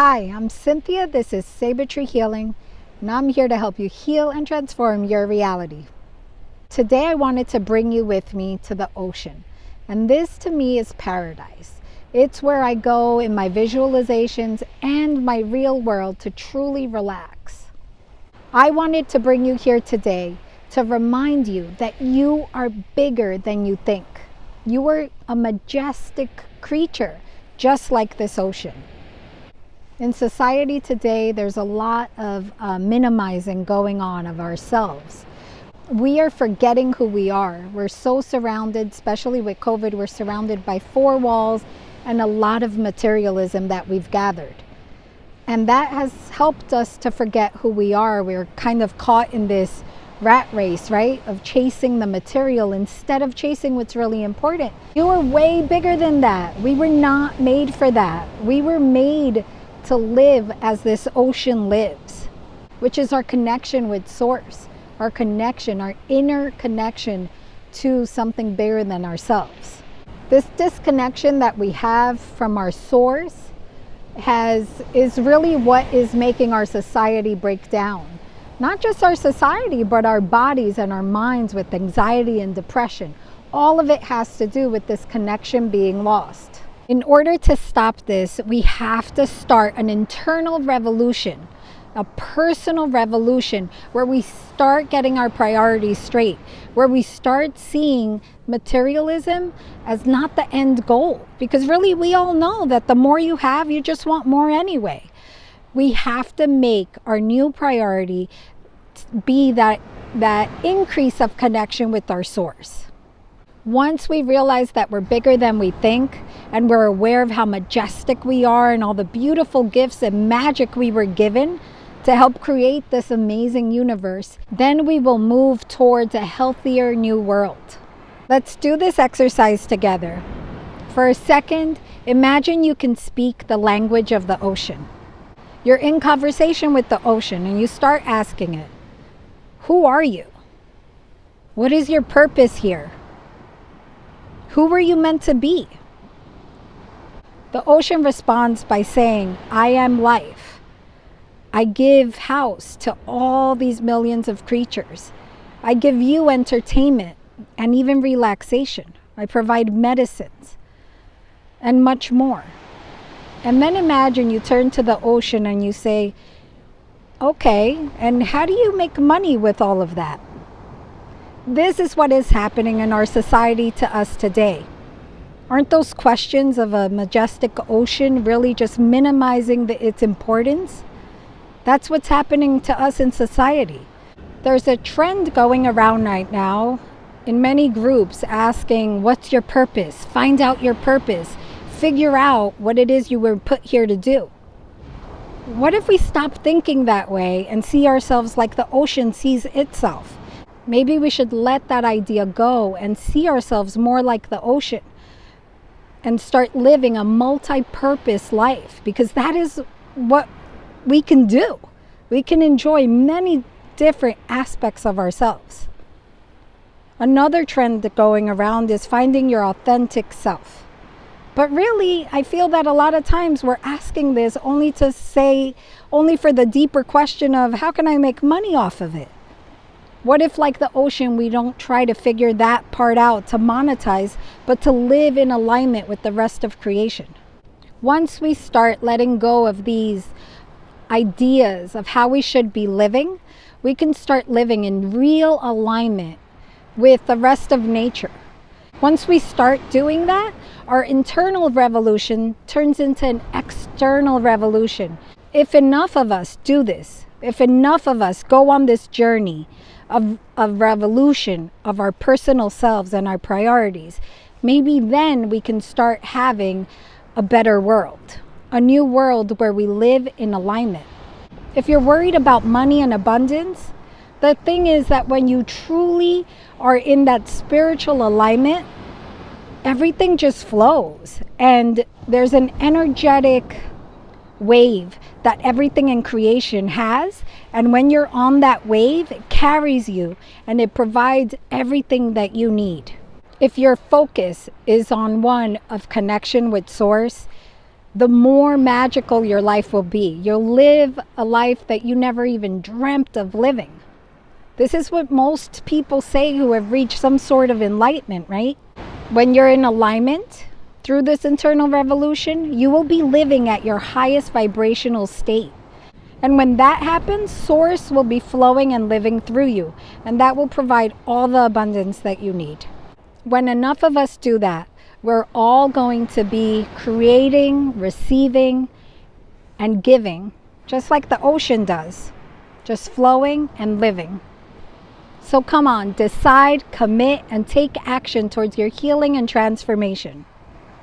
Hi, I'm Cynthia. This is Saber Tree Healing, and I'm here to help you heal and transform your reality. Today I wanted to bring you with me to the ocean, and this to me is paradise. It's where I go in my visualizations and my real world to truly relax. I wanted to bring you here today to remind you that you are bigger than you think. You are a majestic creature, just like this ocean. In society today, there's a lot of minimizing going on of ourselves. We are forgetting who we are. We're so surrounded, especially with COVID, we're surrounded by four walls and a lot of materialism that we've gathered. And that has helped us to forget who we are. We're kind of caught in this rat race, right? Of chasing the material instead of chasing what's really important. You are way bigger than that. We were not made for that. We were made to live as this ocean lives, which is our connection with Source, our connection, our inner connection to something bigger than ourselves. This disconnection that we have from our Source is really what is making our society break down. Not just our society, but our bodies and our minds with anxiety and depression. All of it has to do with this connection being lost. In order to stop this, we have to start an internal revolution, a personal revolution where we start getting our priorities straight, where we start seeing materialism as not the end goal. Because really, we all know that the more you have, you just want more anyway. We have to make our new priority be that increase of connection with our Source. Once we realize that we're bigger than we think, and we're aware of how majestic we are and all the beautiful gifts and magic we were given to help create this amazing universe, then we will move towards a healthier new world. Let's do this exercise together. For a second, imagine you can speak the language of the ocean. You're in conversation with the ocean and you start asking it, who are you? What is your purpose here? Who were you meant to be? The ocean responds by saying, I am life. I give house to all these millions of creatures. I give you entertainment and even relaxation. I provide medicines and much more. And then imagine you turn to the ocean and you say, okay, and how do you make money with all of that? This is what is happening in our society to us today. Aren't those questions of a majestic ocean really just minimizing its importance? That's what's happening to us in society. There's a trend going around right now in many groups asking, what's your purpose? Find out your purpose. Figure out what it is you were put here to do. What if we stop thinking that way and see ourselves like the ocean sees itself? Maybe we should let that idea go and see ourselves more like the ocean and start living a multi-purpose life, because that is what we can do. We can enjoy many different aspects of ourselves. Another trend going around is finding your authentic self. But really, I feel that a lot of times we're asking this only for the deeper question of how can I make money off of it? What if, like the ocean, we don't try to figure that part out to monetize, but to live in alignment with the rest of creation? Once we start letting go of these ideas of how we should be living, we can start living in real alignment with the rest of nature. Once we start doing that, our internal revolution turns into an external revolution. If enough of us do this, if enough of us go on this journey of revolution of our personal selves and our priorities, maybe then we can start having a better world, a new world where we live in alignment. If you're worried about money and abundance, the thing is that when you truly are in that spiritual alignment, everything just flows, and there's an energetic wave that everything in creation has, and when you're on that wave, it carries you and it provides everything that you need. If your focus is on one of connection with Source, the more magical your life will be. You'll live a life that you never even dreamt of living. This is what most people say who have reached some sort of enlightenment, right? When you're in alignment through this internal revolution, you will be living at your highest vibrational state. And when that happens, Source will be flowing and living through you, and that will provide all the abundance that you need. When enough of us do that, we're all going to be creating, receiving, and giving, just like the ocean does, just flowing and living. So come on, decide, commit, and take action towards your healing and transformation.